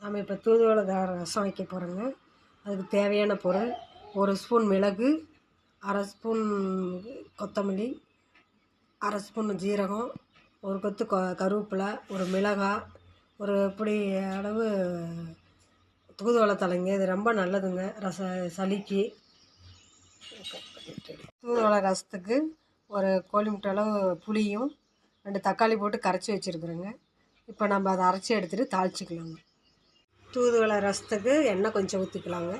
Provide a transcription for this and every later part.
நம்ம இப்போ தூதுவளை ரசம் வைக்க போகிறோங்க. அதுக்கு தேவையான பொருள்: 1 ஸ்பூன் மிளகு, அரை ஸ்பூன் கொத்தமல்லி, அரை ஸ்பூன் ஜீரகம், ஒரு கொத்து கருவேப்பிலை, ஒரு மிளகாய், ஒரு பிடி அளவு தூதுவளை தலைங்க. இது ரொம்ப நல்லதுங்க சளிக்கு. தூதுவளை ரசத்துக்கு ஒரு கோழி முட்டை அளவு புளியும் 2 தக்காளி போட்டு கரைச்சி வச்சுருக்குறேங்க. இப்போ நம்ம அதை அரைச்சி எடுத்துகிட்டு தாளிச்சிக்கலாங்க. தூதுவளை ரசத்துக்கு எண்ணெய் கொஞ்சம் ஊற்றிக்கலாங்க.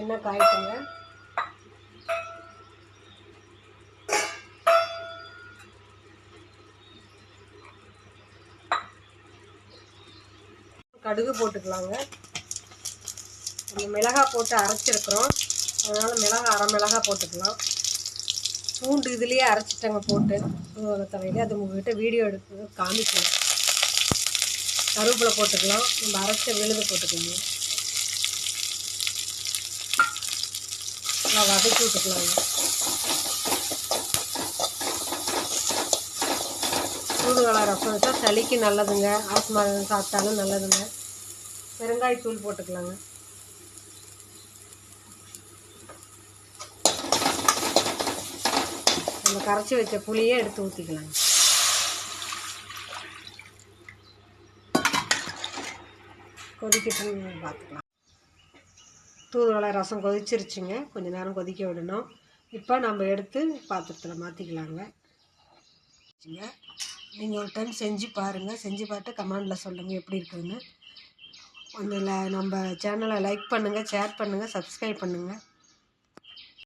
எண்ணெய் காய்ட்டுங்க. கடுகு போட்டுக்கலாங்க. நம்ம மிளகாய் போட்டு அரைச்சிருக்கிறோம், அதனால் மிளகாய் அரை மிளகாய் போட்டுக்கலாம். பூண்டு இதுலேயே அரைச்சிட்டங்க போட்டு தூதுவளை தலையில். அது உங்கள்கிட்ட வீடியோ எடுத்து காமிக்கலாம். கருவேப்பிலை போட்டுக்கலாம். நம்ம அரைச்ச விழுது போட்டுக்கலாங்க. நல்லா வதக்கி விட்டுக்கலாங்க. தூதுவளை ரசம் வச்சா சளிக்கு நல்லதுங்க. ஆஸ்மா சாப்பிட்டாலும் நல்லதுங்க. பெருங்காயத்தூள் போட்டுக்கலாங்க. நம்ம கரைச்சி வச்ச புளியை எடுத்து ஊற்றிக்கலாங்க. கொதிக்கட்டுன்னு பார்த்துக்கலாம். தூதுவளை ரசம் கொதிச்சிருச்சுங்க. கொஞ்சம் நேரம் கொதிக்க விடணும். இப்போ நம்ம எடுத்து பாத்திரத்தில் மாற்றிக்கலாங்க. நீங்கள் ஒரு டைம் செஞ்சு பாருங்கள். செஞ்சு பார்த்து கமெண்டில் சொல்லுங்கள் எப்படி இருக்குதுன்னு. அதில் நம்ம சேனலை லைக் பண்ணுங்கள், ஷேர் பண்ணுங்கள், சப்ஸ்கிரைப் பண்ணுங்கள்.